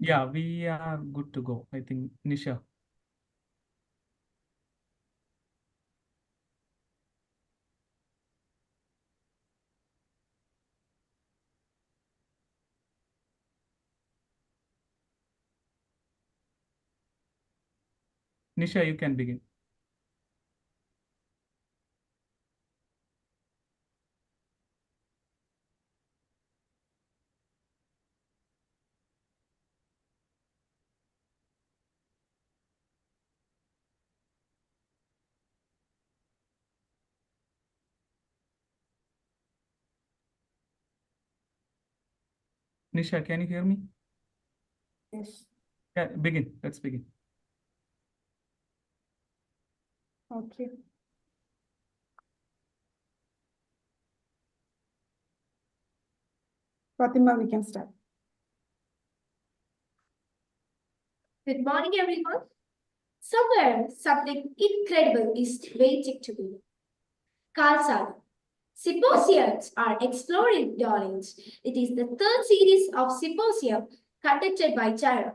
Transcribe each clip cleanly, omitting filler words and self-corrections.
Yeah, we are good to go. I think, Nisha. Nisha, you can begin. Nisha, can you hear me? Yes. Yeah, begin. Let's begin. Okay. Fatima, we can start. Good morning, everyone. Somewhere, something incredible is waiting to be. Carl Symposiums are exploring knowledge. It is the third series of symposium conducted by GYRA.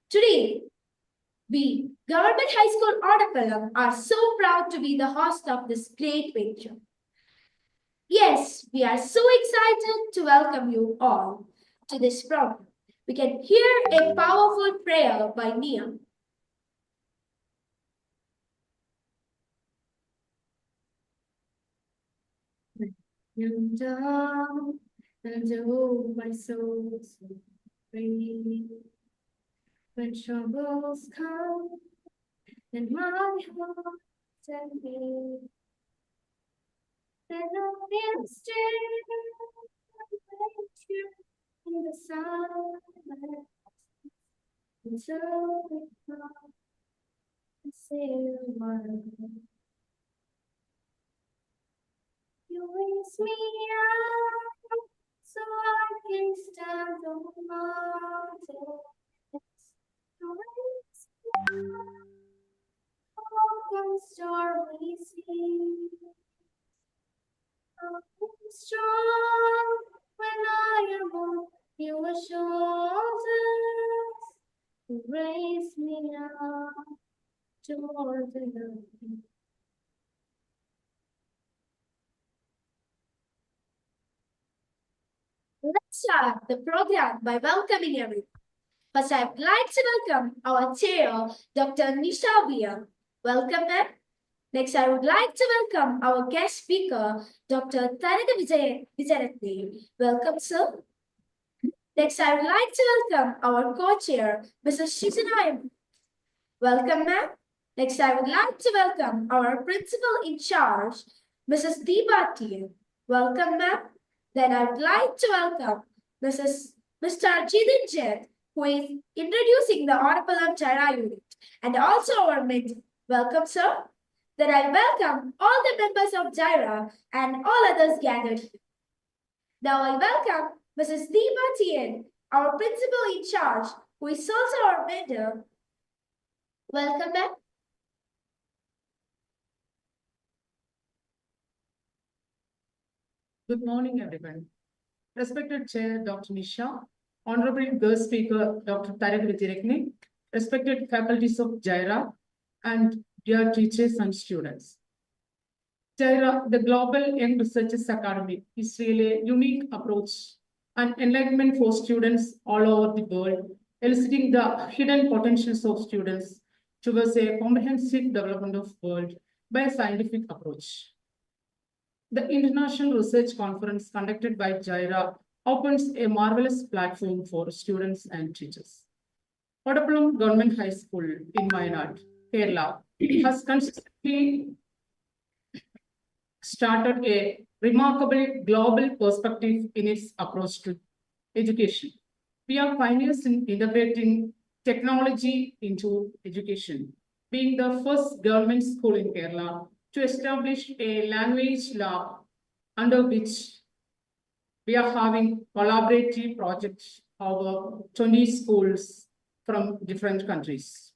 Today, we, Government High School Odappallam, are so proud to be the host of this great venture. Yes, we are so excited to welcome you all to this program. We can hear a powerful prayer by Nia. You down and oh my soul so free. When troubles come and my heart and me, then I'll be still in the silence until we come and say a word. You raise me up so I can stand on mountains. You raise me up on stormy seas. I'm strong when I am on your shoulders. You raise me up toward the light. Let's start the program by welcoming everyone. First, I would like to welcome our chair, Dr. Nisha Via. Welcome, ma'am. Next, I would like to welcome our guest speaker, Dr. Tharaka Wijerathne. Welcome, sir. Next, I would like to welcome our co-chair, Mrs. Shizana. Welcome, ma'am. Next, I would like to welcome our principal in charge, Mrs. Deepa T. Welcome, ma'am. Then I would like to welcome Mr. Jidin Jet, who is introducing the Odappallam GYRA unit, and also our mentor. Welcome, sir. Then I welcome all the members of GYRA and all others gathered here. Now I welcome Mrs. Deepa Tien, our principal in charge, who is also our mentor. Welcome, ma'am. Good morning, everyone. Respected Chair Dr. Nisha, Honorable Guest Speaker Dr. Tharaka Wijerathne, respected faculties of GYRA, and dear teachers and students. GYRA, the Global Young Researchers Academy, is really a unique approach and enlightenment for students all over the world, eliciting the hidden potentials of students towards a comprehensive development of world by a scientific approach. The International Research Conference conducted by GYRA opens a marvelous platform for students and teachers. Odappallam Government High School in Wayanad, Kerala, has consistently started a remarkable global perspective in its approach to education. We are pioneers in integrating technology into education, being the first government school in Kerala to establish a language lab under which we are having collaborative projects over 20 schools from different countries.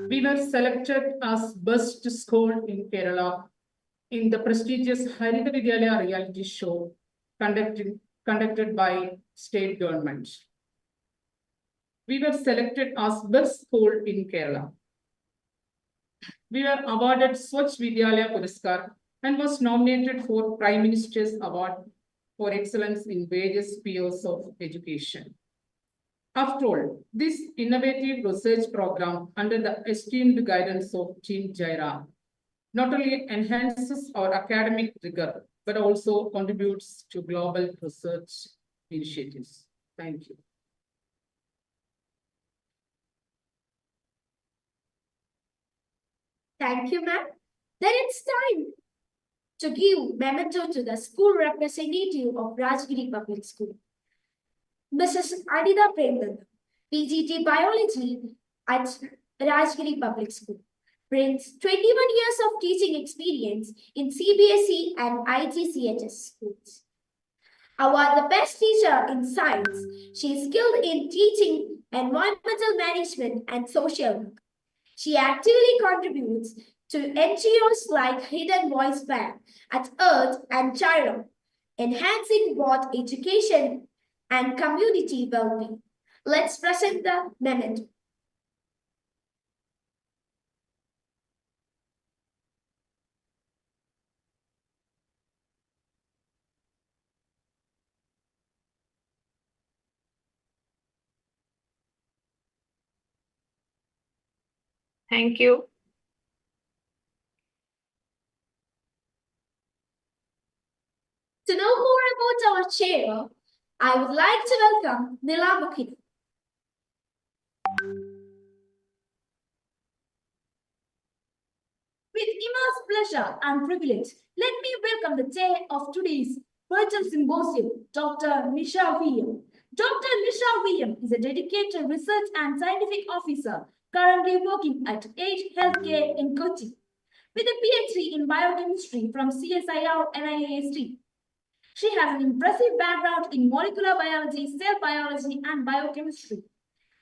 We were selected as best school in Kerala in the prestigious Haritha Vidyalaya reality show conducted by state government. We were selected as best school in Kerala. We were awarded Swachh Vidyalaya Puraskar and was nominated for Prime Minister's Award for Excellence in various spheres of education. After all, this innovative research program under the esteemed guidance of Team GYRA not only enhances our academic rigor, but also contributes to global research initiatives. Thank you. Thank you, ma'am. Then it's time to give memento to the school representative of Rajgiri Public School. Mrs. Adida Premdanda, PGT Biology at Rajgiri Public School, brings 21 years of teaching experience in CBSE and IGCHS schools. Award the best teacher in science. She is skilled in teaching environmental management and social work. She actively contributes to NGOs like Hidden Voice Bank at Earth and GYRA, enhancing both education and community well-being. Let's present the memento. Thank you. To know more about our chair, I would like to welcome Nila Mukhini. With immense pleasure and privilege, let me welcome the chair of today's Virtual Symposium, Dr. Nisha VM. Dr. Nisha VM is a dedicated research and scientific officer currently working at Age Healthcare in Kochi, with a PhD in biochemistry from CSIR NIAST. She has an impressive background in molecular biology, cell biology, and biochemistry.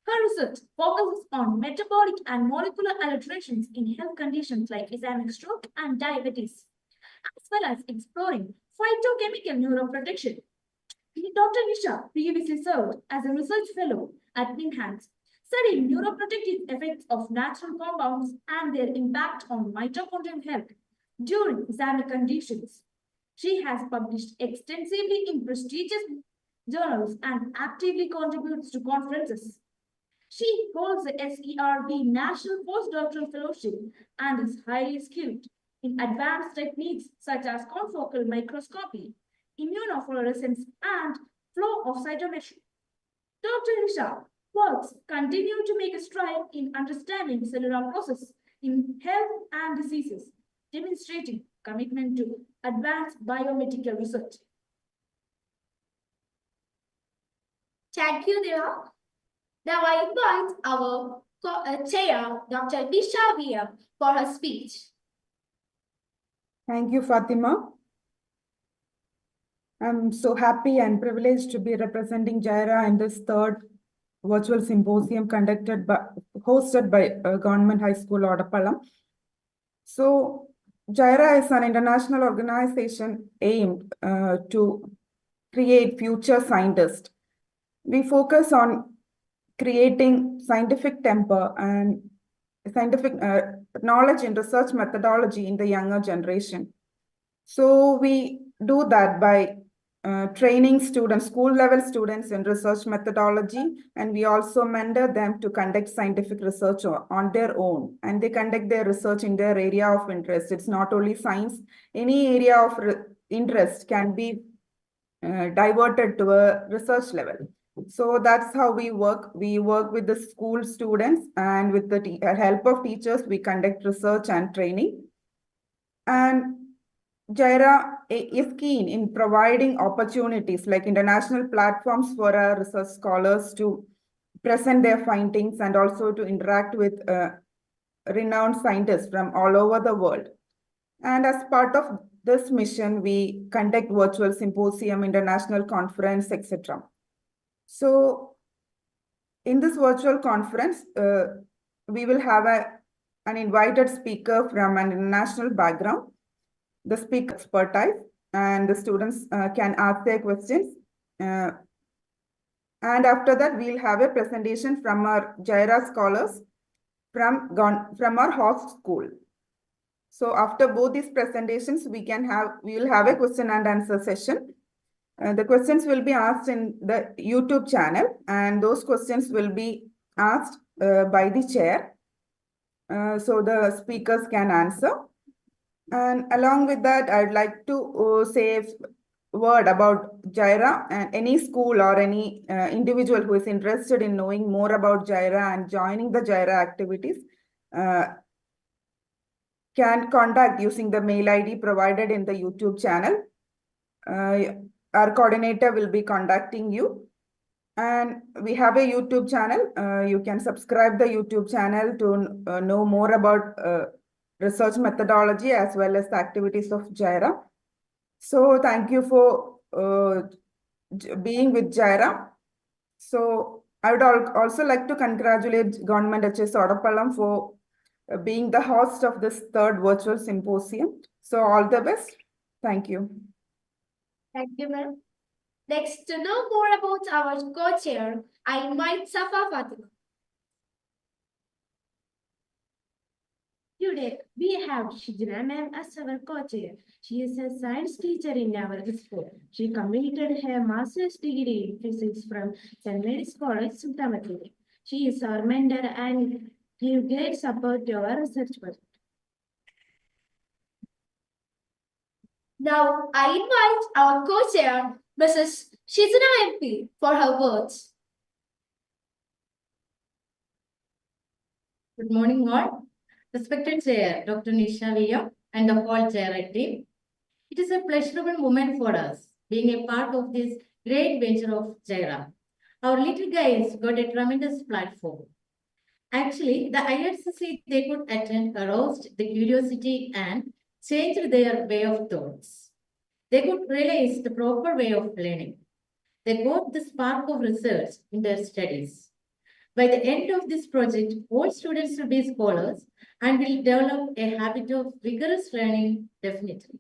Her research focuses on metabolic and molecular alterations in health conditions like ischemic stroke and diabetes, as well as exploring phytochemical neuroprotection. Dr. Nisha previously served as a research fellow at NIMHANS, studying neuroprotective effects of natural compounds and their impact on mitochondrial health during ischemic conditions. She has published extensively in prestigious journals and actively contributes to conferences. She holds the SERB National Postdoctoral Fellowship and is highly skilled in advanced techniques such as confocal microscopy, immunofluorescence, and flow of cytometry. Dr. Nisha works continue to make a stride in understanding cellular process in health and diseases, demonstrating commitment to advanced biomedical research. Thank you, Nila. Now I invite our chair, Dr. Nisha VM, for her speech. Thank you, Fatima. I'm so happy and privileged to be representing GYRA in this third virtual symposium hosted by Government High School, Odappallam. So GYRA is an international organization aimed to create future scientists. We focus on creating scientific temper and scientific knowledge and research methodology in the younger generation. So we do that by training students, school-level students in research methodology, and we also mentor them to conduct scientific research on their own, and they conduct their research in their area of interest. It's not only science, any area of interest can be diverted to a research level. So that's how we work. We work with the school students, and with the help of teachers, we conduct research and training. And GYRA is keen in providing opportunities like international platforms for our research scholars to present their findings and also to interact with renowned scientists from all over the world. And as part of this mission, we conduct virtual symposium, international conference, etc. So in this virtual conference, we will have an invited speaker from an international background. The speaker expertise, and the students can ask their questions And after that, we'll have a presentation from our GYRA scholars from our host school. So after both these presentations, we will have a question and answer session. The questions will be asked in the YouTube channel, and those questions will be asked by the chair. So the speakers can answer. And along with that, I'd like to say a word about GYRA, and any school or any individual who is interested in knowing more about GYRA and joining the GYRA activities can contact using the mail ID provided in the YouTube channel. Our coordinator will be contacting you. And we have a YouTube channel. You can subscribe the YouTube channel to know more about research methodology as well as the activities of GYRA. So thank you for being with GYRA. So I would also like to congratulate Government HS Odappallam for being the host of this third virtual symposium. So all the best. Thank you. Thank you, ma'am. Next, to know more about our co-chair, I invite Safa Fatima. Today, we have Shijana ma'am as our co-chair. She is a science teacher in our school. She completed her master's degree in physics from St. Mary's College, Sultanate. She is our mentor and give great support to our research project. Now, I invite our co-chair, Mrs. Shizana MP, for her words. Good morning, all. Respected Chair, Dr. Nisha Via, and the whole GYRA team. It is a pleasurable moment for us, being a part of this great venture of GYRA. Our little guys got a tremendous platform. Actually, the IRCC they could attend aroused the curiosity and changed their way of thoughts. They could realize the proper way of learning. They got the spark of research in their studies. By the end of this project, all students will be scholars and will develop a habit of vigorous learning definitely.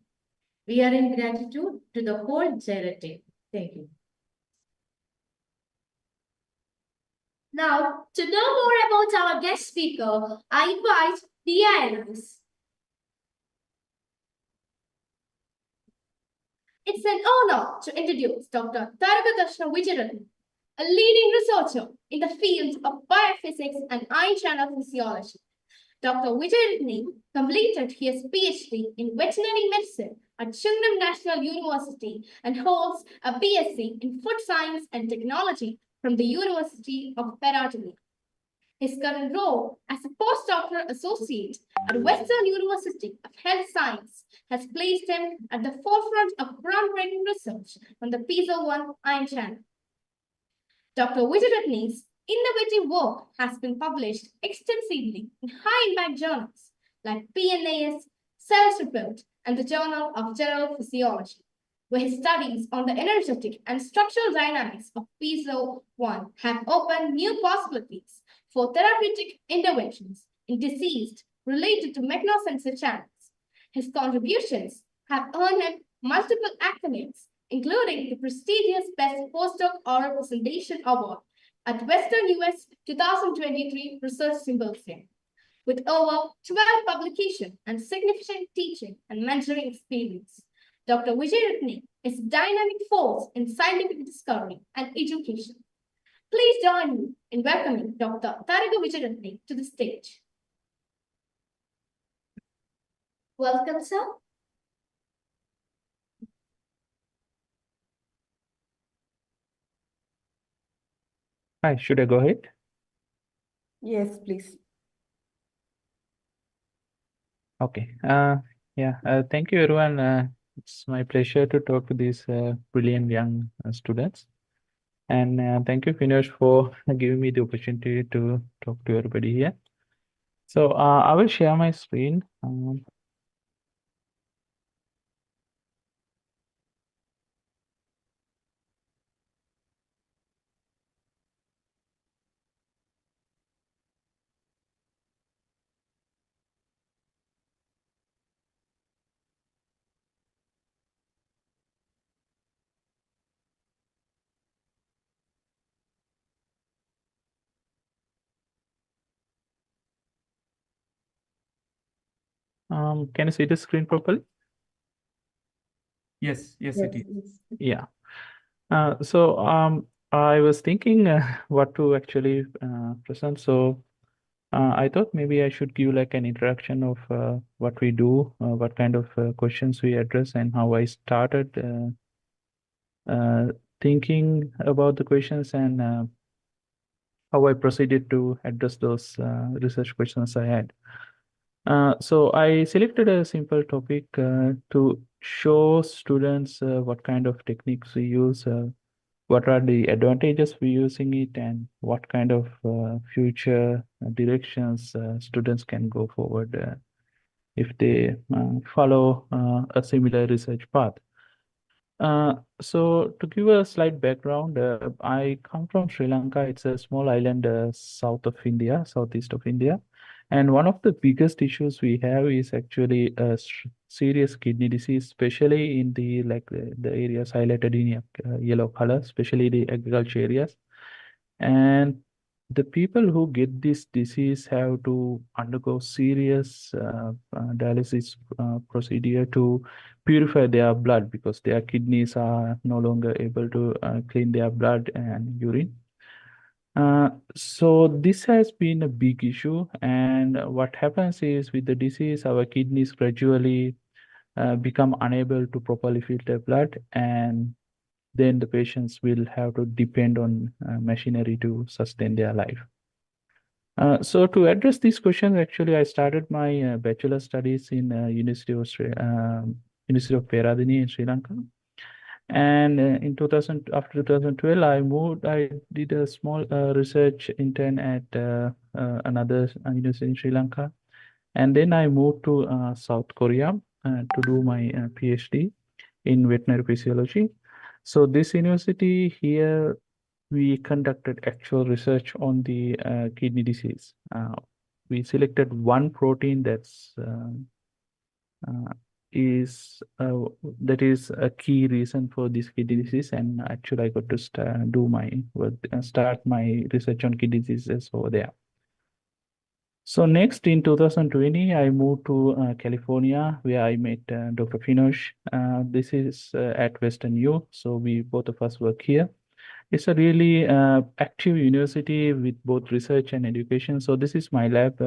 We are in gratitude to the whole GYRA team. Thank you. Now, to know more about our guest speaker, I invite DINS. It's an honor to introduce Dr. Tharaka Wijerathne, a leading researcher in the field of biophysics and ion channel physiology. Dr. Wijerathne completed his PhD in veterinary medicine at Chungnam National University and holds a BSc in food science and technology from the University of Peradeniya. His current role as a postdoctoral associate at Western University of Health Science has placed him at the forefront of groundbreaking research on the PISO-1 ion channel. Dr. Wijerathne's innovative work has been published extensively in high-impact journals like PNAS, Cells Report, and the Journal of General Physiology, where his studies on the energetic and structural dynamics of PISO-1 have opened new possibilities for therapeutic interventions in disease related to mechanosensor channels. His contributions have earned him multiple accolades, including the prestigious Best Postdoc Oral Presentation Award at Western US 2023 Research Symposium. With over 12 publications and significant teaching and mentoring experience, Dr. Wijerathne is a dynamic force in scientific discovery and education. Please join me in welcoming Dr. Tharaka Wijerathne to the stage. Welcome, sir. Hi, should I go ahead? Yes, please. Okay. Thank you, everyone. It's my pleasure to talk to these brilliant young students. And thank you, Finesh, for giving me the opportunity to talk to everybody here. So I will share my screen. Can you see the screen properly? Yes, yes, it is. Yeah. So I was thinking what to actually present. So I thought maybe I should give like an introduction of what we do, what kind of questions we address, and how I started thinking about the questions, and how I proceeded to address those research questions I had. So I selected a simple topic to show students what kind of techniques we use, what are the advantages we using it, and what kind of future directions students can go forward if they follow a similar research path. So to give a slight background, I come from Sri Lanka. It's a small island south of India, southeast of India. And one of the biggest issues we have is actually a serious kidney disease, especially in the areas highlighted in yellow color, especially the agriculture areas. And the people who get this disease have to undergo serious dialysis procedure to purify their blood, because their kidneys are no longer able to clean their blood and urine. So this has been a big issue, and what happens is with the disease, our kidneys gradually become unable to properly filter blood, and then the patients will have to depend on machinery to sustain their life. So to address these questions, actually, I started my bachelor studies in University of Peradeniya in Sri Lanka. And in 2000, after 2012, I did a small research intern at another university in Sri Lanka. And then I moved to South Korea to do my PhD in veterinary physiology. So this university here, we conducted actual research on the kidney disease. We selected one protein that is a key reason for this kidney disease, and actually I got to start my research on kidney diseases over there. So next, in 2020, I moved to California, where I met Dr. Finosh. This is at Western U, so we both of us work here. It's a really active university with both research and education. So this is my lab.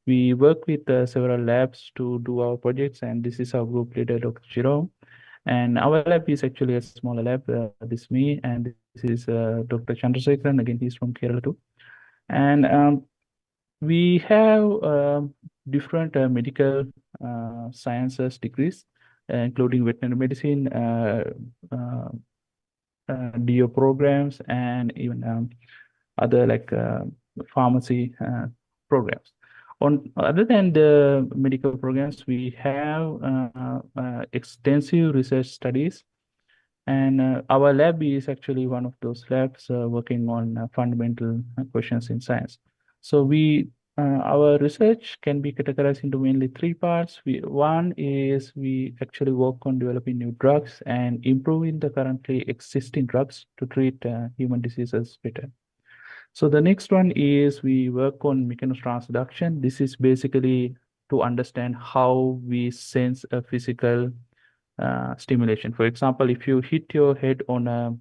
We work with several labs to do our projects, and this is our group leader, Dr. Jerome. And our lab is actually a smaller lab. This is me, and this is Dr. Chandrasekharan. Again, he's from Kerala too. And we have different medical sciences degrees, including veterinary medicine, DO programs, and even other like pharmacy programs. Other than the medical programs, we have extensive research studies, and our lab is actually one of those labs working on fundamental questions in science. So our research can be categorized into mainly three parts. One is we actually work on developing new drugs and improving the currently existing drugs to treat human diseases better. So the next one is we work on mechanotransduction. This is basically to understand how we sense a physical stimulation. For example, if you hit your head on a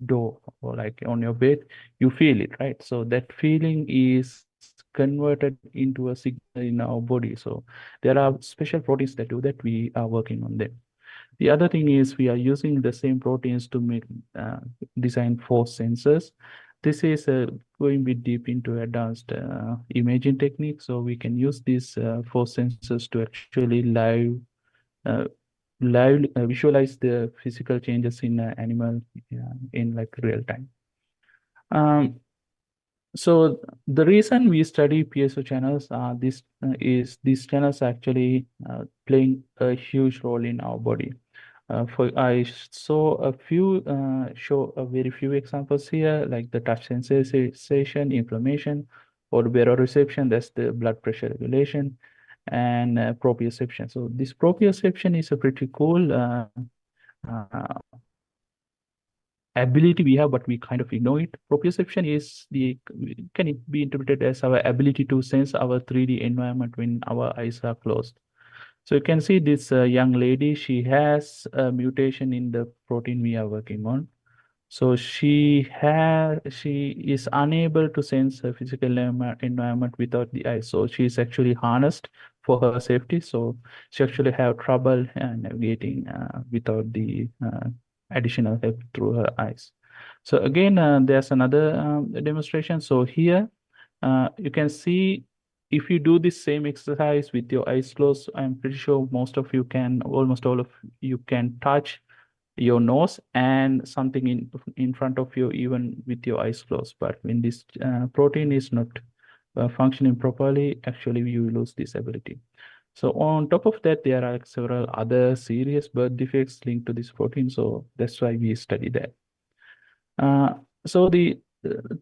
door or like on your bed, you feel it, right? So that feeling is converted into a signal in our body. So there are special proteins that do that. We are working on them. The other thing is we are using the same proteins to make design force sensors. This is going a bit deep into advanced imaging techniques. So we can use these force sensors to actually visualize the physical changes in animal in like real time. So the reason we study PSO channels these channels actually playing a huge role in our body. I saw show a very few examples here, like the touch sensation, inflammation, or baroreception, that's the blood pressure regulation, and proprioception. So this proprioception is a pretty cool ability we have, but we kind of ignore it. Proprioception can it be interpreted as our ability to sense our 3D environment when our eyes are closed. So you can see this young lady, she has a mutation in the protein we are working on. So she is unable to sense her physical environment without the eyes. So she is actually harnessed for her safety. So she actually have trouble navigating without the additional help through her eyes. So again, there's another demonstration. So here you can see if you do this same exercise with your eyes closed, I'm pretty sure most of you can, almost all of you can touch your nose and something in front of you even with your eyes closed. But when this protein is not functioning properly, actually you lose this ability. So on top of that, there are several other serious birth defects linked to this protein. So that's why we study that. So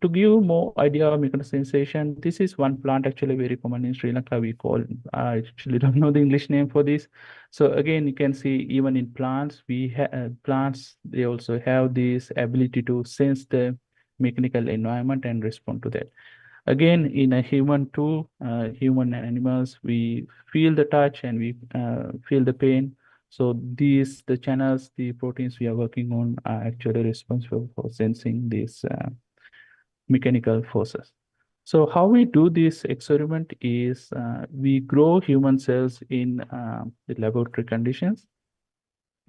to give more idea of mechanization, this is one plant actually very common in Sri Lanka. We call, I actually don't know the English name for this. So again, you can see even in plants, plants, they also have this ability to sense the mechanical environment and respond to that. Again, in a human too, human and animals, we feel the touch and we feel the pain. So the channels, the proteins we are working on are actually responsible for sensing these mechanical forces. So how we do this experiment is we grow human cells in the laboratory conditions.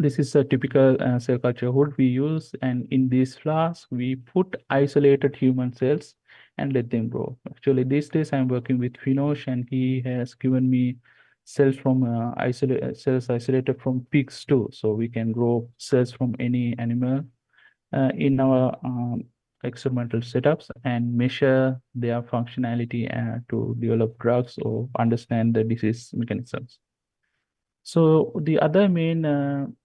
This is a typical cell culture hood we use, and in these flasks, we put isolated human cells and let them grow. Actually, these days I'm working with Finosh, and he has given me cells from cells isolated from pigs too. So we can grow cells from any animal in our experimental setups and measure their functionality to develop drugs or understand the disease mechanisms. So the other main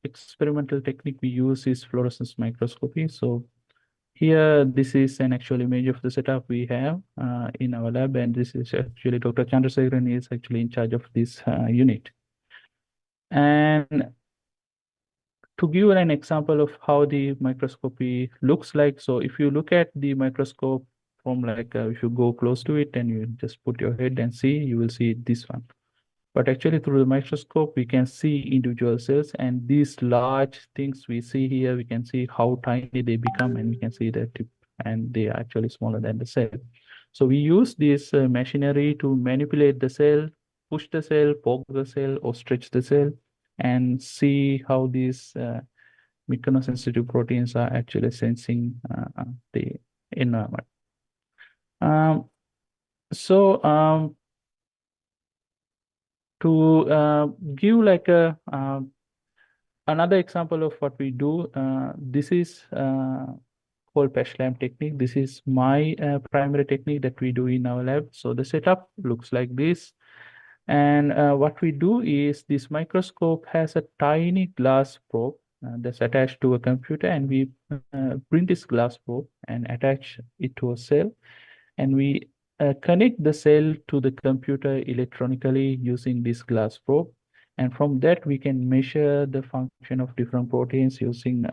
experimental technique we use is fluorescence microscopy. So here, this is an actual image of the setup we have in our lab, and this is actually Dr. Chandrasekharan is actually in charge of this unit. And to give an example of how the microscopy looks like, so if you look at the microscope from like, if you go close to it and you just put your head and see, you will see this one. But actually through the microscope, we can see individual cells, and these large things we see here, we can see how tiny they become, and we can see the tip, and they are actually smaller than the cell. So we use this machinery to manipulate the cell, push the cell, poke the cell, or stretch the cell, and see how these mechanosensitive proteins are actually sensing the environment. To give like a another example of what we do, this is called PESLAM technique. This is my primary technique that we do in our lab. So the setup looks like this. And what we do is this microscope has a tiny glass probe that's attached to a computer, and we bring this glass probe and attach it to a cell, and we connect the cell to the computer electronically using this glass probe. And from that, we can measure the function of different proteins using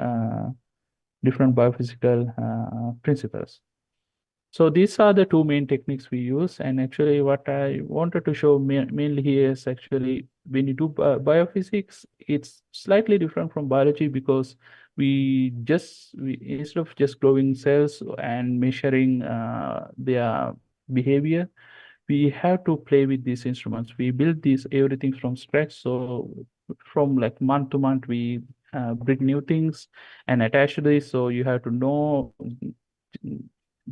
different biophysical principles. So these are the two main techniques we use. And actually what I wanted to show mainly here is actually when you do biophysics, it's slightly different from biology, because we instead of just growing cells and measuring their behavior, we have to play with these instruments. We build everything from scratch. So from like month to month, we bring new things and attach to this. So you have to know,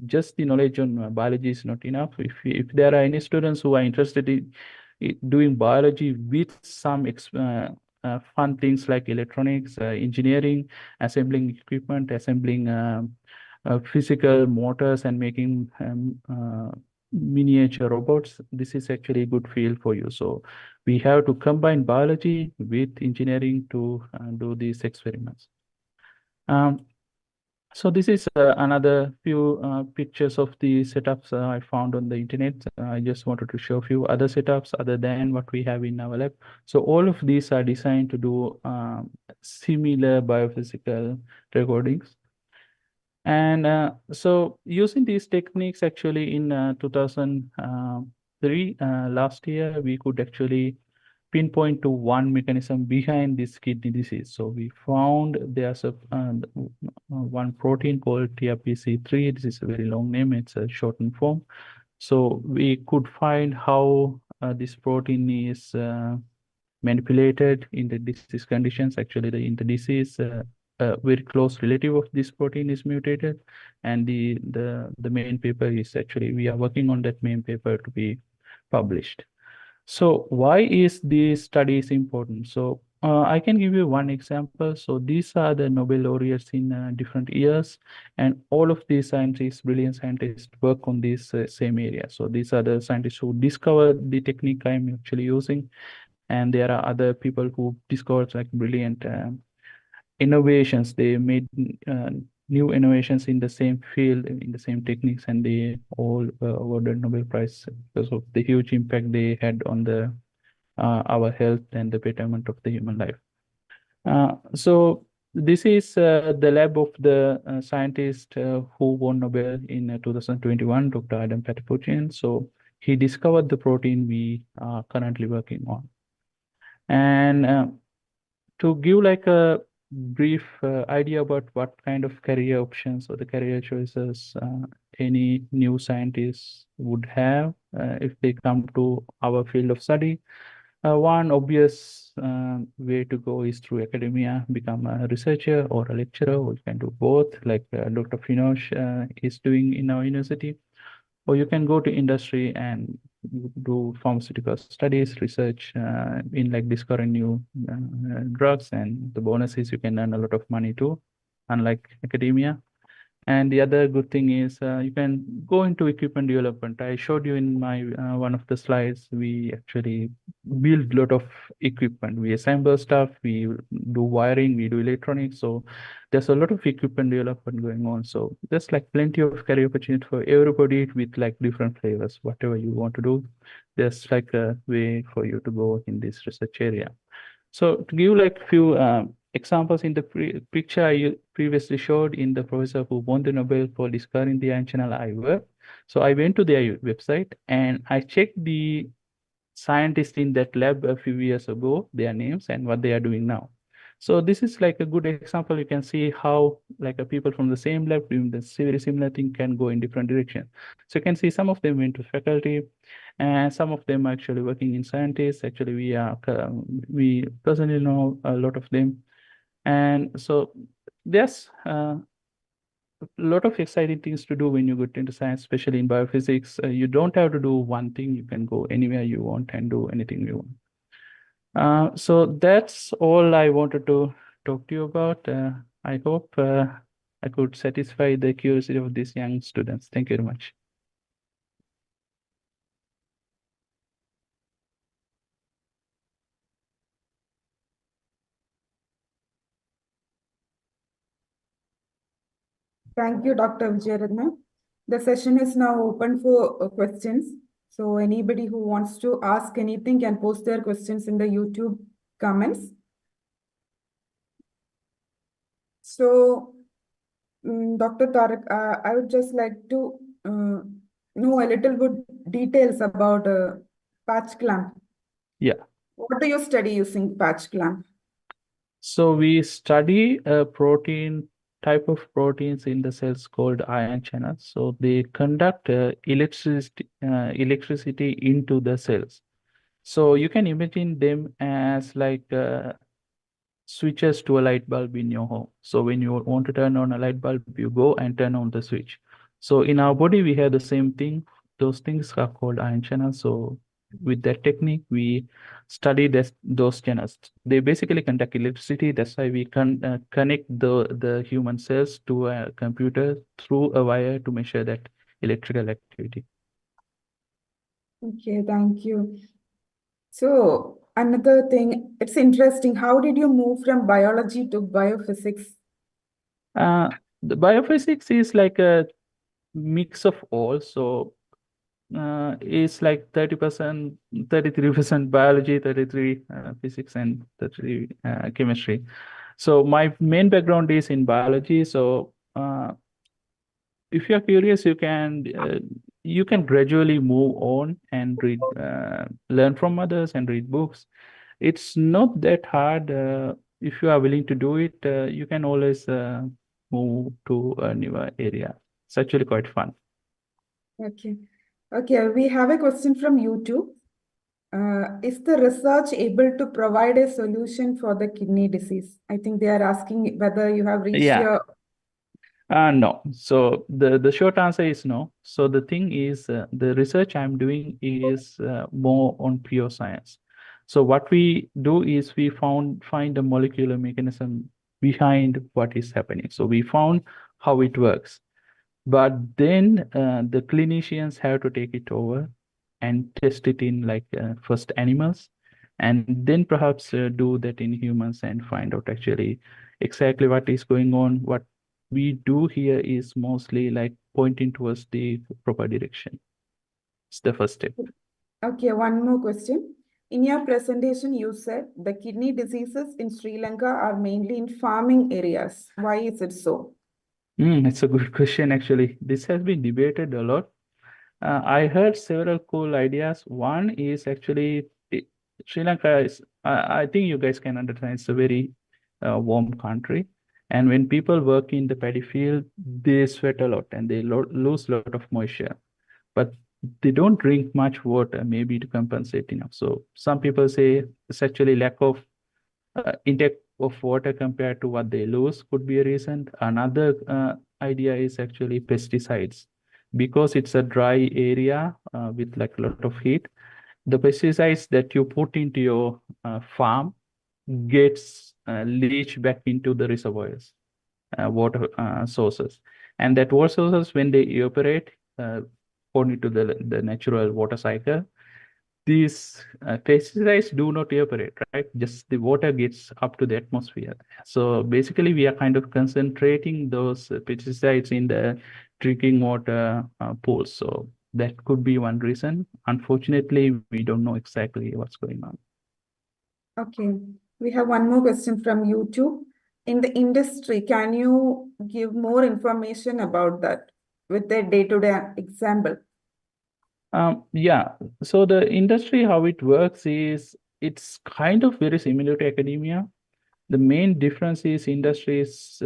just the knowledge on biology is not enough. If there are any students who are interested in doing biology with some fun things like electronics, engineering, assembling equipment, assembling physical motors, and making miniature robots, this is actually a good field for you. So we have to combine biology with engineering to do these experiments. So this is another few pictures of the setups I found on the internet. I just wanted to show a few other setups other than what we have in our lab. So all of these are designed to do similar biophysical recordings. And so using these techniques, actually in 2003, last year, we could actually pinpoint to one mechanism behind this kidney disease. So we found there's a one protein called TRPC3. This is a very long name. It's a shortened form. So we could find how this protein is manipulated in the disease conditions. Actually, in the disease, a very close relative of this protein is mutated, and the main paper is actually, we are working on that main paper to be published. So why is this study is important? So I can give you one example. So these are the Nobel laureates in different years, and all of these scientists, brilliant scientists, work on this same area. So these are the scientists who discovered the technique I'm actually using, and there are other people who discovered like brilliant innovations. They made new innovations in the same field, in the same techniques, and they all awarded Nobel Prize because of the huge impact they had on the our health and the betterment of the human life. So this is the lab of the scientist who won Nobel in 2021, Dr. Adam Patapoutian. So he discovered the protein we are currently working on. And to give like a brief idea about what kind of career options or the career choices any new scientists would have if they come to our field of study. One obvious way to go is through academia, become a researcher or a lecturer, or you can do both, like Dr. Finosh is doing in our university. Or you can go to industry and do pharmaceutical studies, research in like discovering new drugs, and the bonus is you can earn a lot of money too, unlike academia. And the other good thing is you can go into equipment development. I showed you in my one of the slides, we actually build a lot of equipment. We assemble stuff, we do wiring, we do electronics. So there's a lot of equipment development going on. So there's like plenty of career opportunity for everybody with like different flavors. Whatever you want to do, there's like a way for you to go in this research area. So to give like few examples in the picture I previously showed in the professor who won the Nobel for discovering the ion channel I work. So I went to their website and I checked the scientists in that lab a few years ago, their names and what they are doing now. So this is like a good example. You can see how like a people from the same lab doing the very similar thing can go in different directions. So you can see some of them went to faculty, and some of them are actually working in scientists. Actually, we personally know a lot of them. And so there's a lot of exciting things to do when you get into science, especially in biophysics. You don't have to do one thing. You can go anywhere you want and do anything you want. So that's all I wanted to talk to you about. I hope I could satisfy the curiosity of these young students. Thank you very much. Thank you, Dr. Wijerathne. The session is now open for questions. So anybody who wants to ask anything can post their questions in the YouTube comments. So, Dr. Tharak, I would just like to know a little bit details about patch clamp. Yeah. What do you study using patch clamp? So we study a type of proteins in the cells called ion channels. So they conduct electricity into the cells. So you can imagine them as like switches to a light bulb in your home. So when you want to turn on a light bulb, you go and turn on the switch. So in our body, we have the same thing. Those things are called ion channels. So with that technique, we study those channels. They basically conduct electricity. That's why we can connect the human cells to a computer through a wire to measure that electrical activity. Okay, thank you. So another thing, it's interesting. How did you move from biology to biophysics? The biophysics is like a mix of all. So it's like 30%, 33% biology, 33 physics, and 33 chemistry. So my main background is in biology. So if you're curious, you can gradually move on and read, learn from others and read books. it's not that hard. If you are willing to do it, you can always move to a newer area. It's actually quite fun. Okay. Okay, we have a question from YouTube. Is the research able to provide a solution for the kidney disease? I think they are asking whether you have reached Yeah. your. No. So the short answer is no. So the thing is, the research I'm doing is more on pure science. So what we do is we find the molecular mechanism behind what is happening. So we found how it works. But then the clinicians have to take it over and test it in like first animals, and then perhaps do that in humans and find out actually exactly what is going on. What we do here is mostly like pointing towards the proper direction. It's the first step. Okay, one more question. In your presentation, you said the kidney diseases in Sri Lanka are mainly in farming areas. Why is it so? It's a good question, actually. This has been debated a lot. I heard several cool ideas. One is actually Sri Lanka is, I think you guys can understand, it's a very warm country. And when people work in the paddy field, they sweat a lot and they lose a lot of moisture. But they don't drink much water, maybe to compensate enough. So some people say it's actually lack of intake of water compared to what they lose could be a reason. Another idea is actually pesticides. Because it's a dry area with like a lot of heat, the pesticides that you put into your farm gets leached back into the reservoirs, water sources. And that water sources, when they evaporate, according to the natural water cycle, these pesticides do not evaporate, right? Just the water gets up to the atmosphere. So basically, we are kind of concentrating those pesticides in the drinking water pools. So that could be one reason. Unfortunately, we don't know exactly what's going on. Okay, we have one more question from YouTube. In the industry, can you give more information about that with a day-to-day example? Yeah, so the industry, how it works is it's kind of very similar to academia. The main difference is industry is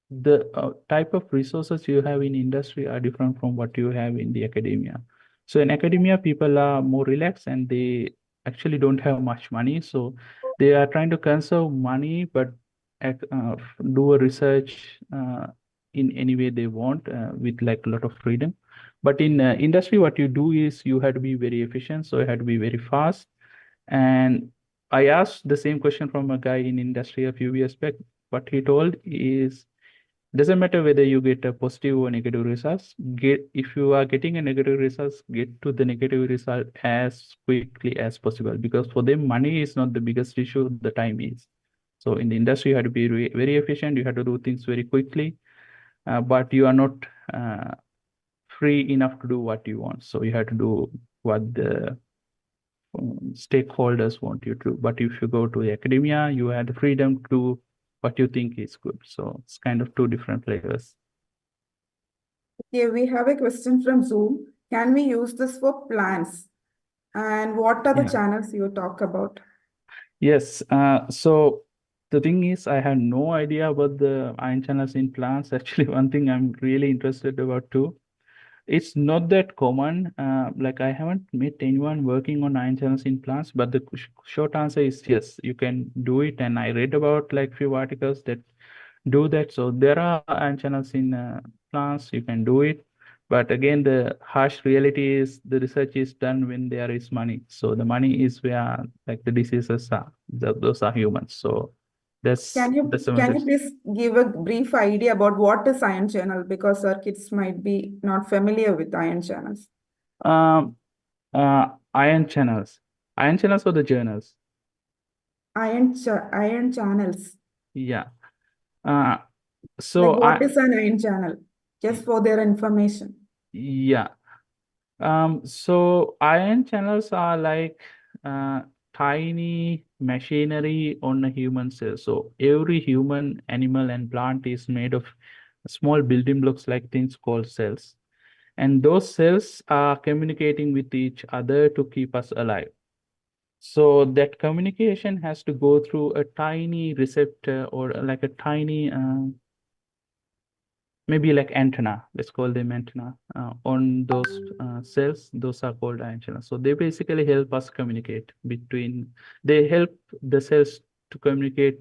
the type of resources you have in industry are different from what you have in the academia. So in academia, people are more relaxed and they actually don't have much money. So they are trying to conserve money, but do a research in any way they want with like a lot of freedom. But in industry, what you do is you have to be very efficient. So you have to be very fast. And I asked the same question from a guy in industry a few years back. What he told is, doesn't matter whether you get a positive or negative results. If you are getting a negative results, get to the negative result as quickly as possible, because for them money is not the biggest issue, the time is. So in the industry, you have to be very efficient. You have to do things very quickly, but you are not free enough to do what you want. So you have to do what the stakeholders want you to. But if you go to the academia, you have the freedom to do what you think is good. So it's kind of two different flavors. Okay, we have a question from Zoom. Can we use this for plants? And what are the Yeah. channels you talk about? Yes. So the thing is, I had no idea about the ion channels in plants. Actually, one thing I'm really interested about too. It's not that common. Like I haven't met anyone working on ion channels in plants, but the short answer is yes, you can do it. And I read about like few articles that do that. So there are ion channels in plants, you can do it. But again, the harsh reality is the research is done when there is money. So the money is where like the diseases are. Those are humans. So that's Can you please give a brief idea about what is ion channel, because our kids might be not familiar with ion channels. Ion channels. Ion channels or the journals? Ion channels. Yeah. Like what is an ion channel? Just for their information. Yeah. So ion channels are like tiny machinery on a human cell. So every human, animal, and plant is made of small building blocks like things called cells. And those cells are communicating with each other to keep us alive. So that communication has to go through a tiny receptor or like a tiny, maybe like antenna, let's call them antenna, on those cells. Those are called antenna. So they basically help us communicate they help the cells to communicate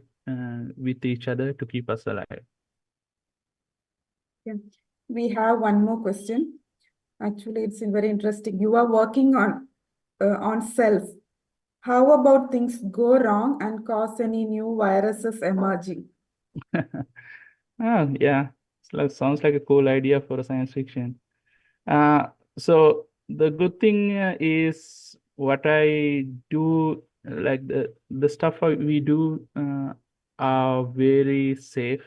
with each other to keep us alive. Yeah. We have one more question. Actually, it's very interesting. You are working on cells. How about things go wrong and cause any new viruses emerging? Yeah, sounds like a cool idea for a science fiction. So the good thing is what I do, like the stuff we do are very safe.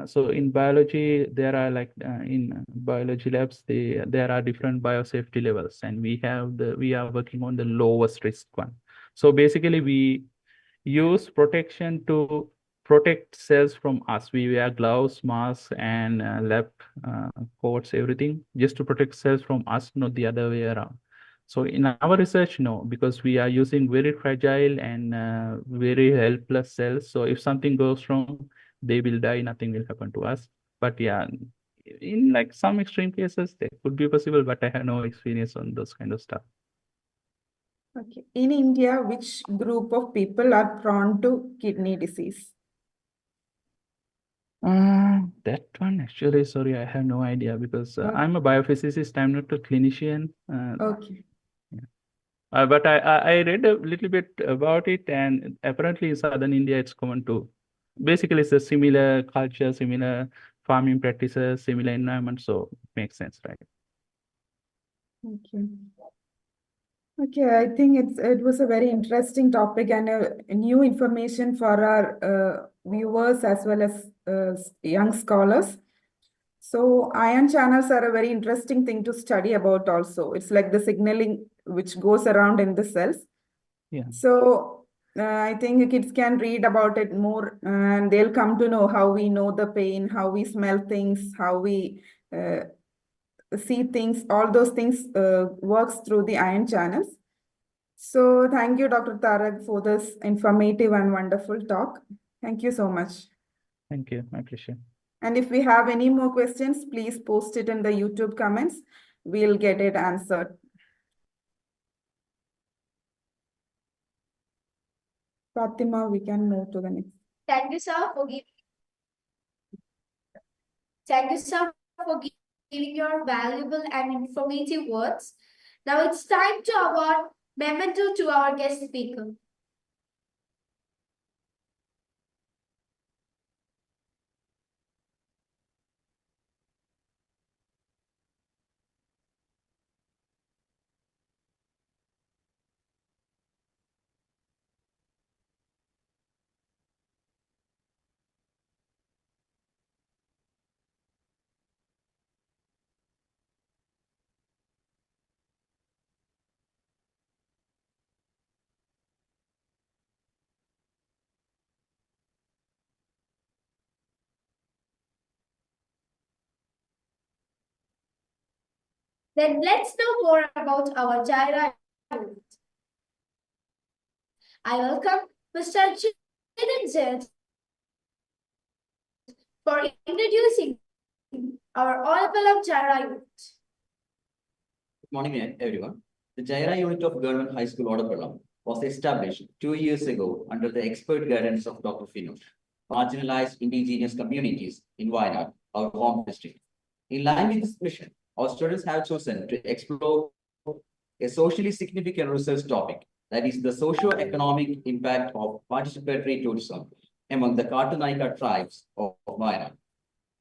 So in biology, there are like in biology labs, there are different biosafety levels, and we are working on the lowest risk one. So basically, we use protection to protect cells from us. We wear gloves, masks, and lab coats, everything, just to protect cells from us, not the other way around. So in our research, no, because we are using very fragile and very helpless cells. So if something goes wrong, they will die, nothing will happen to us. But yeah, in like some extreme cases, that could be possible, but I have no experience on those kind of stuff. Okay. In India, which group of people are prone to kidney disease? That one actually, sorry, I have no idea because Okay. I'm a biophysicist, I'm not a clinician. Okay. But I read a little bit about it, and apparently in southern India it's common too. Basically, it's a similar culture, similar farming practices, similar environment, so it makes sense, right? Okay. Okay, I think it was a very interesting topic and new information for our viewers as well as young scholars. So ion channels are a very interesting thing to study about also. It's like the signaling which goes around in the cells. Yeah. So I think kids can read about it more and they'll come to know how we know the pain, how we smell things, how we see things, all those things works through the ion channels. So thank you, Dr. Tarak, for this informative and wonderful talk. Thank you so much. Thank you, my pleasure. And if we have any more questions, please post it in the YouTube comments. We'll get it answered. Fatima, we can move to the next. Thank you, sir, for giving. Thank you, sir, for giving your valuable and informative words. Now it's time to award Memento to our guest speaker. Then let's know more about our GYRA unit. I welcome Mr. Jitin for introducing our Odappallam GYRA unit. Good morning, everyone. The GYRA unit of Government High School, Odappallam, was established 2 years ago under the expert guidance of Dr. Finush, marginalized indigenous communities in Wayanad, our home district. In line with this mission, our students have chosen to explore a socially significant research topic, that is the socio-economic impact of participatory tourism among the Katanaika tribes of Wayanad.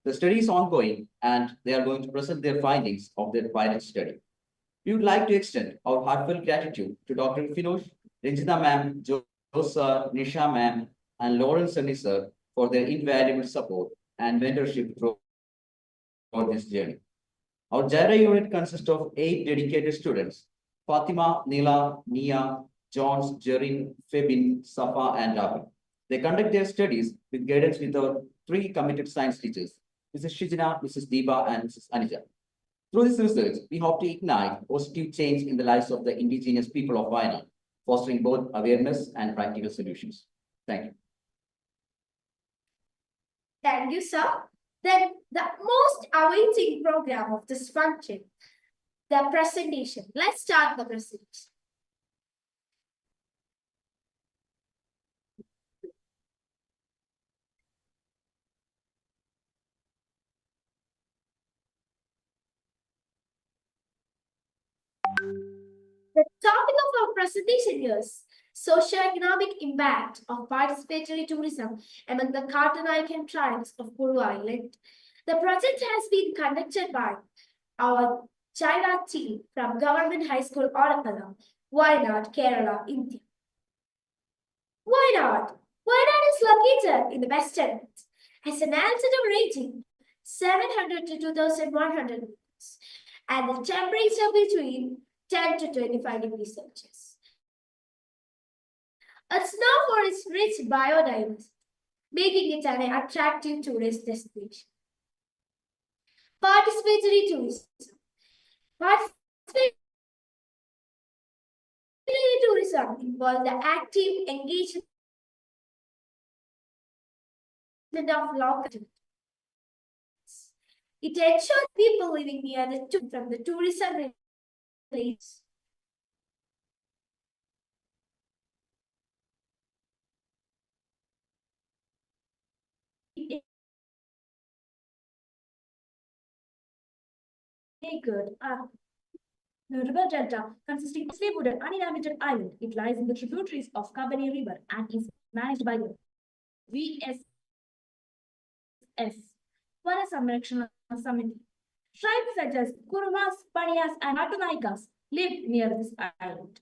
The study is ongoing and they are going to present their findings of their pilot study. We would like to extend our heartfelt gratitude to Dr. Finush, Ranjita ma'am, Joe sir, Nisha ma'am, and Lawrence Sunny sir for their invaluable support and mentorship throughout this journey. Our GYRA unit consists of 8 dedicated students: Fatima, Nila, Nia, Jones, Jerin, Febin, Safa, and Rahul. They conduct their studies with guidance with our 3 committed science teachers, Mrs. Shijana, Mrs. Deepa, and Mrs. Anija. Through this research, we hope to ignite positive change in the lives of the indigenous people of Wayanad fostering both awareness and practical solutions. Thank you. Thank you, sir. Then the most awaiting program of this function, the presentation. Let's start the presentation. The topic of our presentation is socio-economic impact of participatory tourism among the Katanaikan tribes of Kuru Island. The project has been conducted by our GYRA team from Government High School, Odappallam, Wayanad, Kerala, India. Wayanad is located in the western Ghats, has an altitude ranging 700 to 2,100 meters, and the temperature between 10 to 25 degrees Celsius. It's known for its rich biodiversity, making it an attractive tourist destination. Participatory tourism. Participatory tourism involves the active engagement of local communities. It ensures people living near the from the tourism place. Good. The river delta consisting of mostly wooded uninhabited island. It lies in the tributaries of Kabani River and is managed by the VSS Vana Samrakshana Samiti. Tribes such as Kurumas, Paniyas, and Katanaikas live near this island.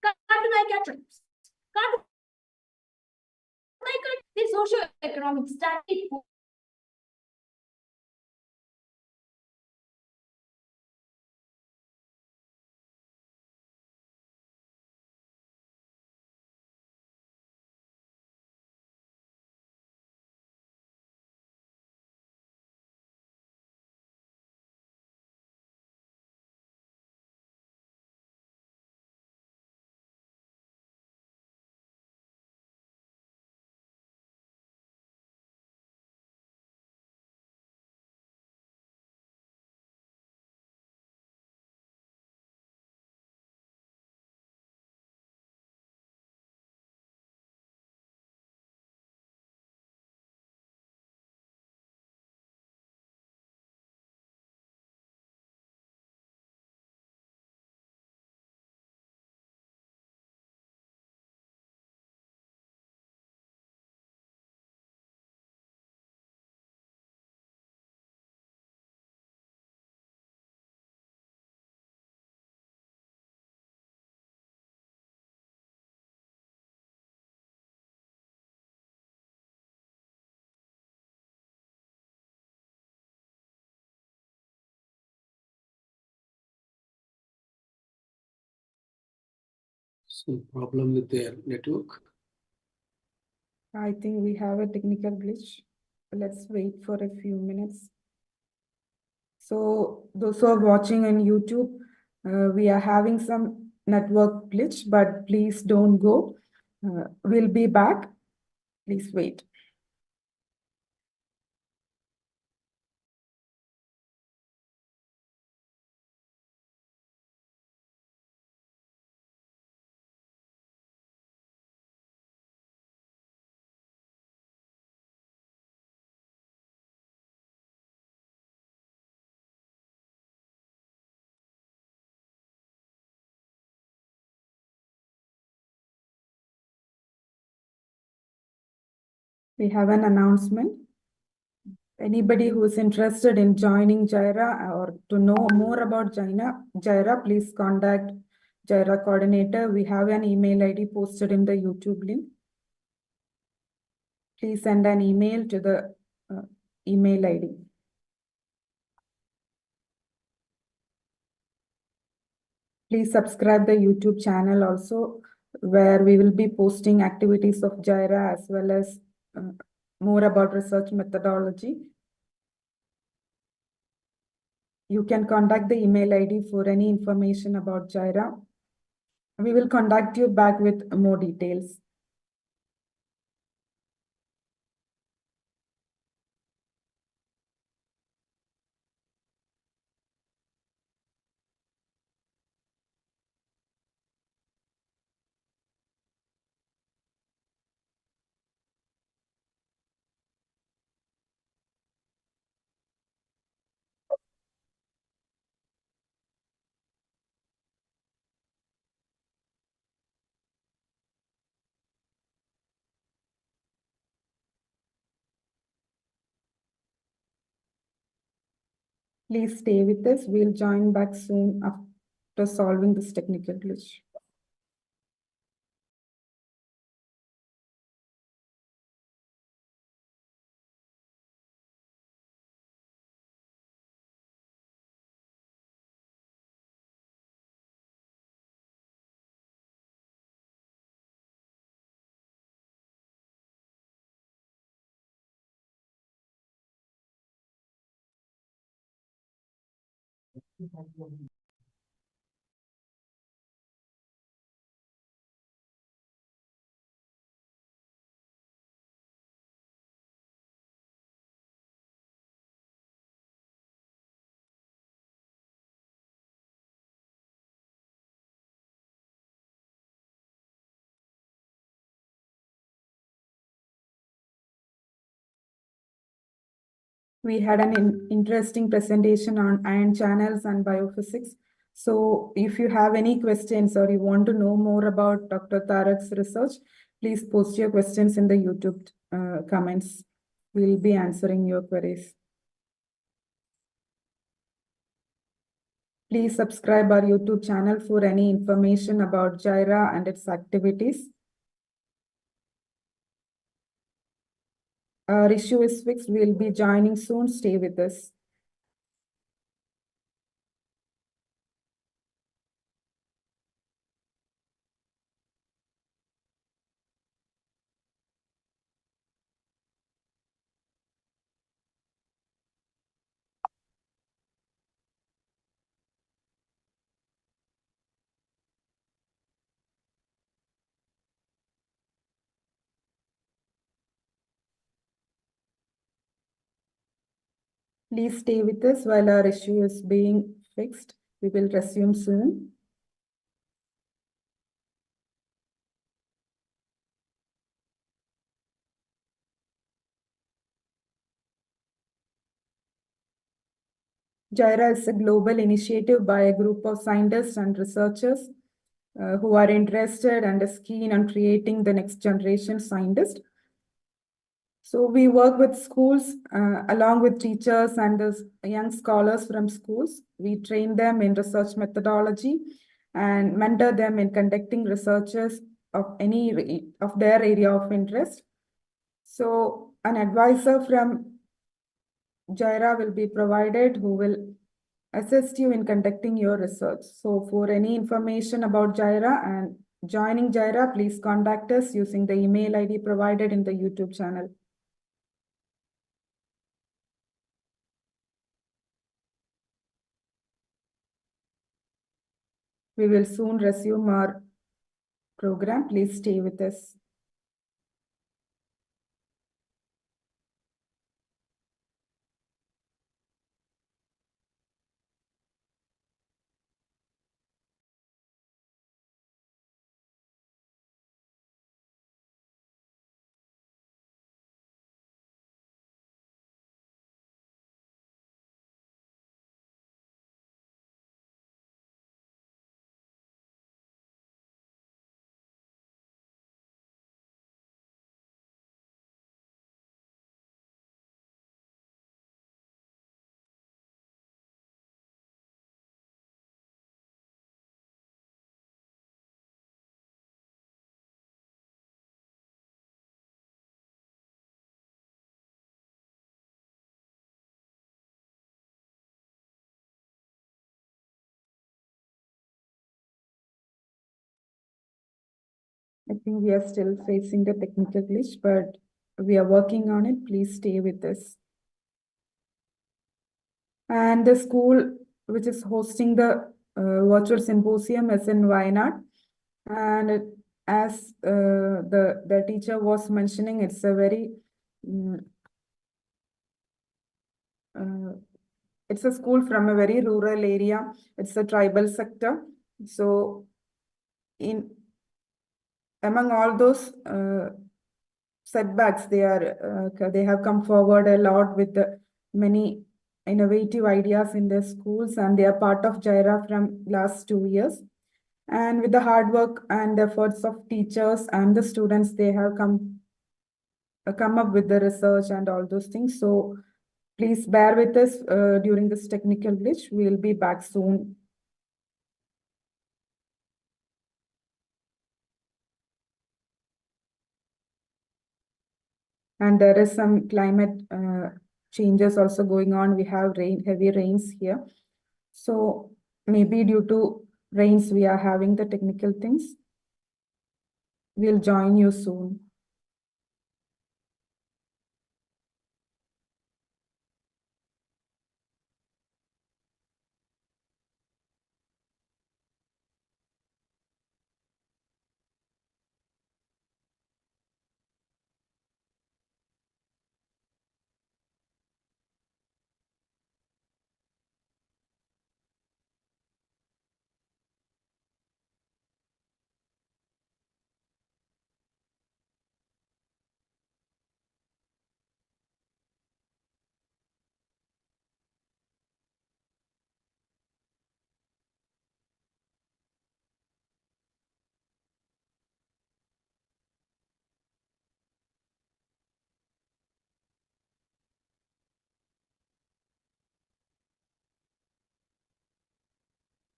Katanaika tribes. Katanaika is socio-economic status. Some problem with their network. I think we have a technical glitch. Let's wait for a few minutes. So those who are watching on YouTube, we are having some network glitch, but please don't go. We'll be back. Please wait. We have an announcement. Anybody who is interested in joining GYRA or to know more about GYRA, please contact GYRA coordinator. We have an email ID posted in the YouTube link. Please send an email to the email ID. Please subscribe the YouTube channel also, where we will be posting activities of GYRA as well as more about research methodology. You can contact the email ID for any information about GYRA. We will contact you back with more details. Please stay with us. We'll join back soon after solving this technical glitch. We had an interesting presentation on ion channels and biophysics. So if you have any questions or you want to know more about Dr. Tharak's research, please post your questions in the YouTube comments. We'll be answering your queries. Please subscribe our YouTube channel for any information about GYRA and its activities. Our issue is fixed. We'll be joining soon. Stay with us. Please stay with us while our issue is being fixed. We will resume soon. GYRA is a global initiative by a group of scientists and researchers who are interested and is keen on creating the next generation scientist. So we work with schools along with teachers and the young scholars from schools. We train them in research methodology and mentor them in conducting researches of their area of interest. So an advisor from GYRA will be provided who will assist you in conducting your research. So for any information about GYRA and joining GYRA, please contact us using the email ID provided in the YouTube channel. We will soon resume our program. Please stay with us. I think we are still facing the technical glitch, but we are working on it. Please stay with us. And the school which is hosting the virtual symposium is in Wayanad. And as the teacher was mentioning, it's a very it's a school from a very rural area. It's a tribal sector. So among all those setbacks, they have come forward a lot with many innovative ideas in their schools, and they are part of GYRA from last 2 years. And with the hard work and efforts of teachers and the students, they have come up with the research and all those things. So please bear with us during this technical glitch. We will be back soon. And there is some climate changes also going on. We have heavy rains here. So maybe due to rains, we are having the technical things. We'll join you soon.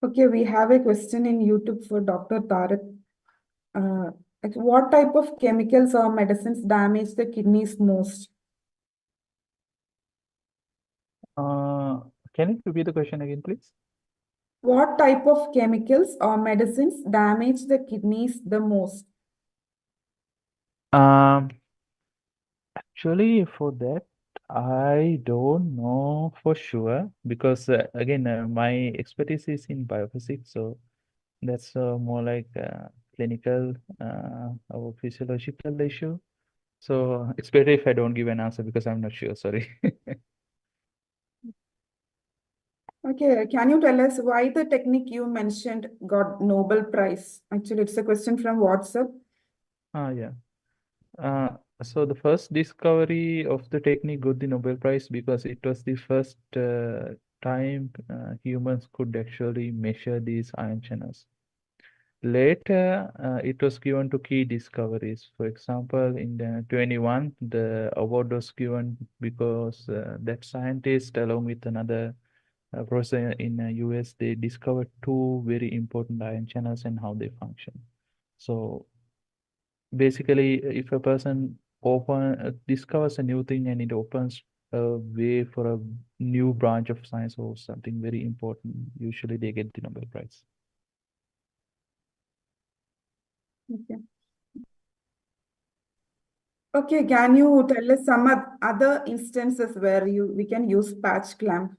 Okay, we have a question in YouTube for Dr. Tarak. What type of chemicals or medicines damage the kidneys most? Can you repeat the question again, please? What type of chemicals or medicines damage the kidneys the most? Actually, for that, I don't know for sure because again, my expertise is in biophysics, so that's more like clinical or physiological issue. So it's better if I don't give an answer because I'm not sure. Sorry. Okay, can you tell us why the technique you mentioned got Nobel Prize? Actually, it's a question from WhatsApp. Yeah. So the first discovery of the technique got the Nobel Prize because it was the first time humans could actually measure these ion channels. Later, it was given to key discoveries. For example, in the 21, the award was given because that scientist, along with another professor in the US, they discovered two very important ion channels and how they function. So basically, if a person discovers a new thing and it opens a way for a new branch of science or something very important, usually they get the Nobel Prize. Okay. Okay, can you tell us some other instances where we can use patch clamp?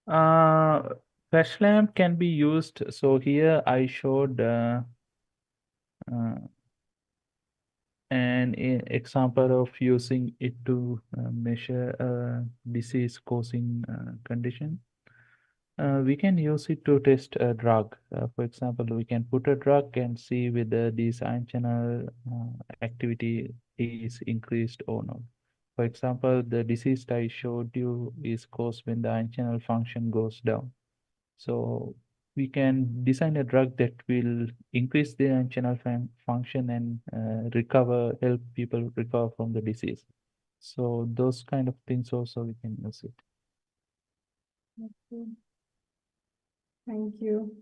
Patch lamp can be used. So here I showed an example of using it to measure a disease-causing condition. We can use it to test a drug. For example, we can put a drug and see whether this ion channel activity is increased or not. For example, the disease I showed you is caused when the ion channel function goes down. So we can design a drug that will increase the ion channel function and help people recover from the disease. So those kind of things also we can use it. Okay. Thank you.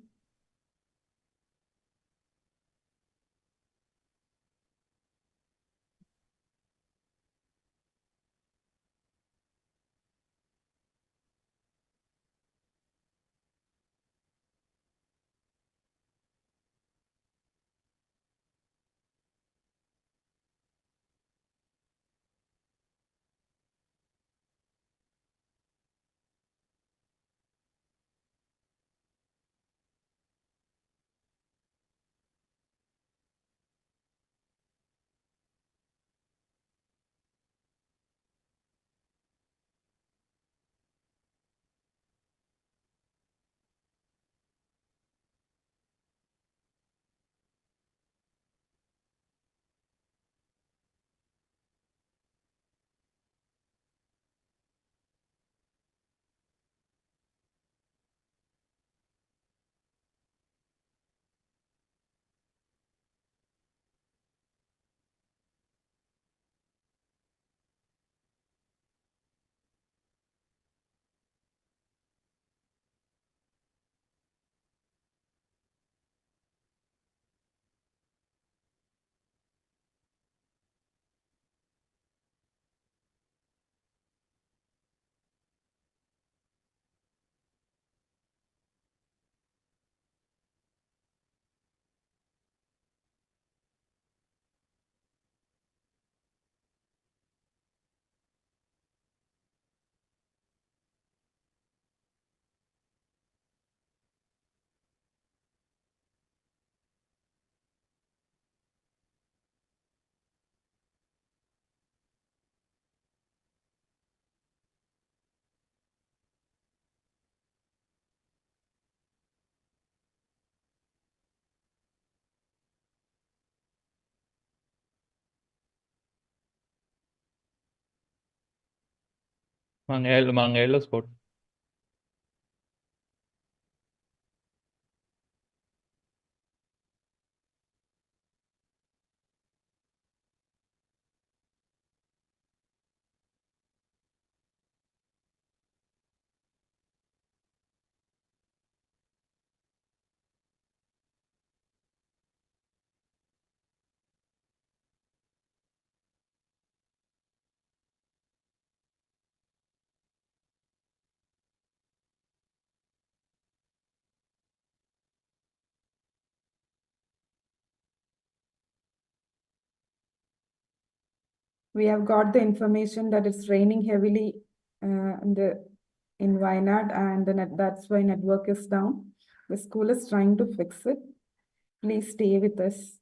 Mangayla spot. We have got the information that it's raining heavily in Wayanad, and that's why network is down. The school is trying to fix it. Please stay with us.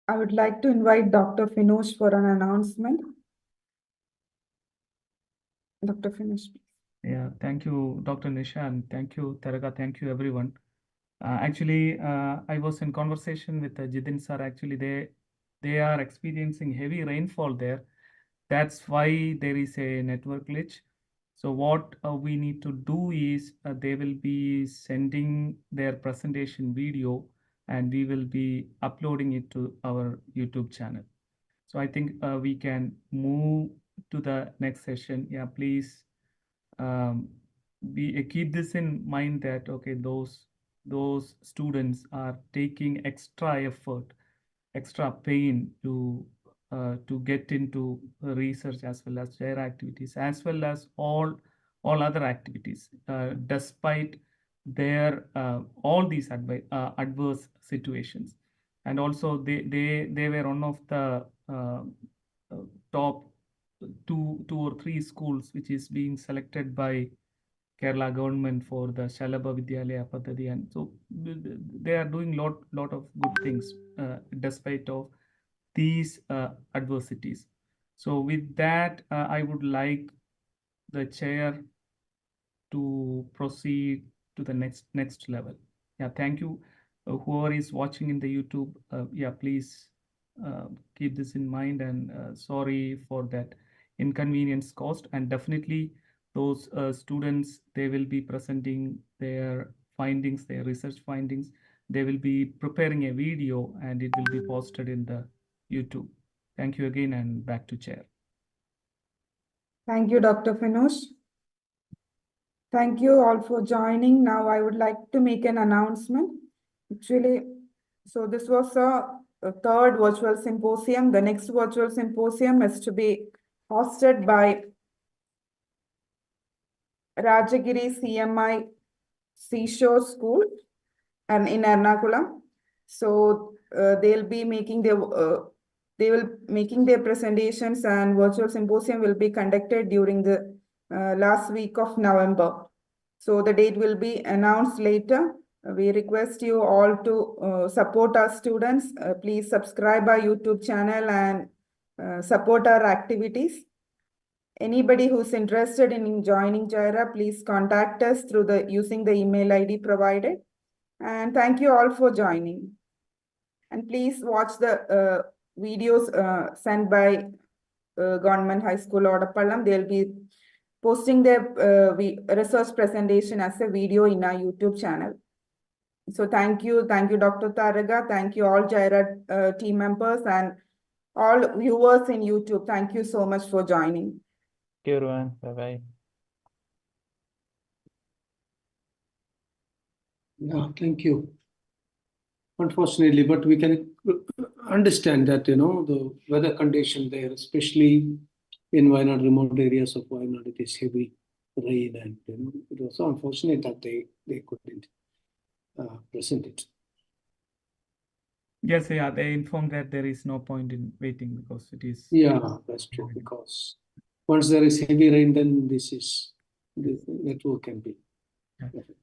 I would like to invite Dr. Finosh for an announcement. Dr. Finosh, please. Yeah, thank you, Dr. Nisha, and thank you, Tharaka. Thank you, everyone. I was in conversation with Jidin sir. Actually, they are experiencing heavy rainfall there. That's why there is a network glitch. So what we need to do is they will be sending their presentation video, and we will be uploading it to our YouTube channel. So I think we can move to the next session. Yeah, please keep this in mind that okay, those students are taking extra effort, extra pain to get into research as well as their activities, as well as all other activities, despite their all these adverse situations. And also they were one of the top two or three schools which is being selected by Kerala government for the Shalabha Vidyalaya Paddhati, and so they are doing lot of good things despite of these adversities. So with that, I would like the chair to proceed to the next level. Yeah, thank you. Whoever is watching in the YouTube, yeah, please keep this in mind, and sorry for that inconvenience caused. And definitely those students, they will be presenting their findings, their research findings. They will be preparing a video, and it will be posted in the YouTube. Thank you again, and back to chair. Thank you, Dr. Finosh. Thank you all for joining. Now I would like to make an announcement. Actually, so this was a third virtual symposium. The next virtual symposium is to be hosted by Rajagiri CMI Seashore School and in Ernakulam. So they'll be making their presentations, and virtual symposium will be conducted during the last week of November. So the date will be announced later. We request you all to support our students. Please subscribe our YouTube channel and support our activities. Anybody who's interested in joining GYRA, please contact us through using the email ID provided. And thank you all for joining. And please watch the videos sent by Government High School Odappallam. They'll be posting their research presentation as a video in our YouTube channel. So thank you, Dr. Tharaka. Thank you all GYRA team members and all viewers in YouTube. Thank you so much for joining. Thank you, everyone. Bye-bye. Yeah, thank you. Unfortunately, but we can understand that, the weather condition there, especially in Wayanad, remote areas of Wayanad, it is heavy rain, and it was so unfortunate that they couldn't present it. Yes, yeah, they informed that there is no point in waiting because it is. Yeah, that's true. Because once there is heavy rain, then the network can be affected.